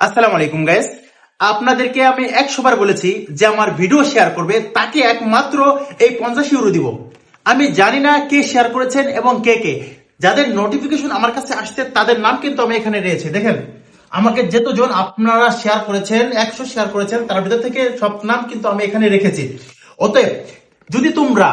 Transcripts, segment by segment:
আসসালামু আলাইকুম গাইস, আপনাদেরকে আমি 100 বার বলেছি যে আমার ভিডিও শেয়ার করবে তাকে একমাত্র এই 50 ইউরো দিব। আমি জানি না কে শেয়ার করেছেন এবং কে কে, যাদের নোটিফিকেশন আমার কাছে আসছে তাদের নাম কিন্তু আমি এখানে রয়েছে। দেখেন আমাকে যতজন আপনারা শেয়ার করেছেন, 100 শেয়ার করেছেন, তার ভিতর থেকে সব নাম কিন্তু আমি এখানে রেখেছি। অতএব যদি তোমরা,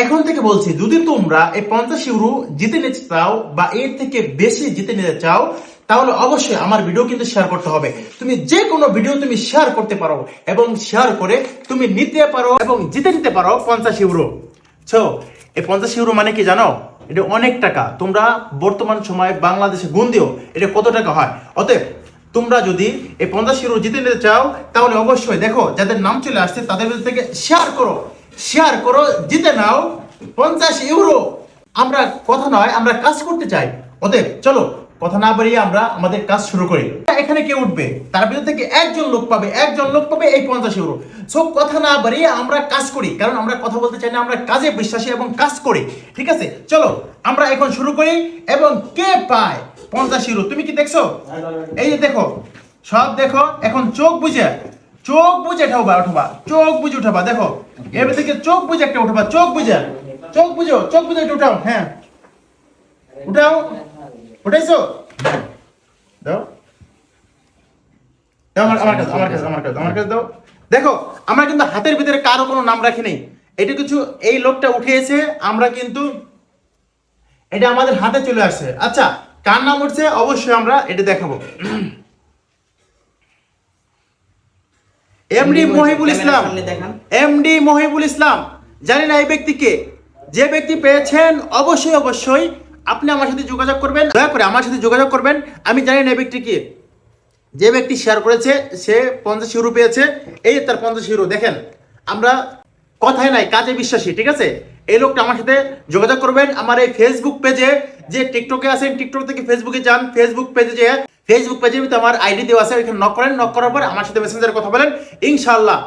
এখন থেকে বলছি, যদি তোমরা এই 50 ইউরো জিতে নিতে চাও বা এর থেকে বেশি জিতে নিতে চাও, তাহলে অবশ্যই আমার ভিডিও কিন্তু শেয়ার করতে হবে। তুমি যে কোনো ভিডিও তুমি শেয়ার করতে পারো এবং শেয়ার করে তুমি নিতে পারো এবং জিতে নিতে পারো 50 ইউরো। সো এই 50 ইউরো মানে কি জানো? এটা অনেক টাকা। তোমরা বর্তমান সময়ে বাংলাদেশে গুণ দিও এটা কত টাকা হয়। অতএব তোমরা যদি এই 50 ইউরো জিতে নিতে চাও তাহলে অবশ্যই দেখো যাদের নাম চলে আসছে তাদের ভিতর থেকে শেয়ার করো, জিতে নাও 50 ইউরো। আমরা কথা নয়, আমরা কাজ করতে চাই। অতএব চলো কথা না বাড়িয়ে আমরা আমাদের কাজ শুরু করি। এখানে কে উঠবে তার ভিতর থেকে একজন লোক পাবে এই 50 ইউরো। সব কথা না বাড়িয়ে আমরা কাজ করি, কারণ আমরা কথা বলতে চাই না, আমরা কাজে বিশ্বাসী এবং কাজ করি। ঠিক আছে, চলো আমরা এখন শুরু করি। এবং কে পায় 50 ইউরো তুমি কি দেখছো? এই যে দেখো, সব দেখো। এখন চোখ বুঝে উঠাবা, চোখ বুঝে উঠাবা। দেখো এর থেকে চোখ বুঝে একটা উঠাবা, চোখ বুঝে একটু উঠাও। হ্যাঁ উঠাও, উঠাইছো? দাও আমার কাছে দাও। দেখো আমরা কিন্তু হাতের ভিতরে কারো কোনো নাম রাখি নেই। এটা কিছু এই লোকটা উঠিয়েছে, আমরা কিন্তু এটা আমাদের হাতে চলে আসছে। আচ্ছা কার নাম উঠছে অবশ্যই আমরা এটা দেখাবো। এমডি মহিবুল ইসলাম, জানি না এই ব্যক্তিকে। যে ব্যক্তি পেয়েছেন অবশ্যই আপনি আমার সাথে যোগাযোগ করবেন, দয়া করে আমার সাথে যোগাযোগ করবেন। আমি জানি না এই ব্যক্তি কি। যে ব্যক্তি শেয়ার করেছে সে 50 ইউরো পেয়েছে। এই তার 50 ইউরো। দেখেন আমরা কথায় নাই, কাজে বিশ্বাসী। ঠিক আছে, এই লোকটা আমার সাথে যোগাযোগ করবেন। আমার এই ফেসবুক পেজে, যে টিকটকে আছেন টিকটক থেকে ফেসবুকে যান, ফেসবুক পেজের ভিতরে আমার আইডি দেওয়া আছে, এখানে নক করেন। নক করার পর আমার সাথে মেসেঞ্জারে কথা বলেন। ইনশাআল্লাহ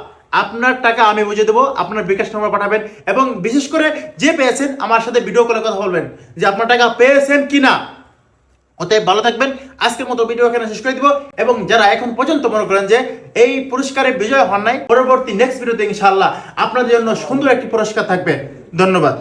আপনার টাকা আমি বুঝে দেবো। আপনার বিকাশ নম্বর পাঠাবেন এবং বিশেষ করে যে পেয়েছেন আমার সাথে ভিডিও কলে কথা বলবেন যে আপনার টাকা পেয়েছেন কিনা। অতএব ভালো থাকবেন। আজকের মতো ভিডিও এখানে শেষ করে দিব। এবং যারা এখন পর্যন্ত মনে করেন যে এই পুরস্কারে বিজয় হন নাই, পরবর্তী নেক্সট ভিডিওতে ইনশাআল্লাহ আপনাদের জন্য সুন্দর একটি পুরস্কার থাকবে। ধন্যবাদ।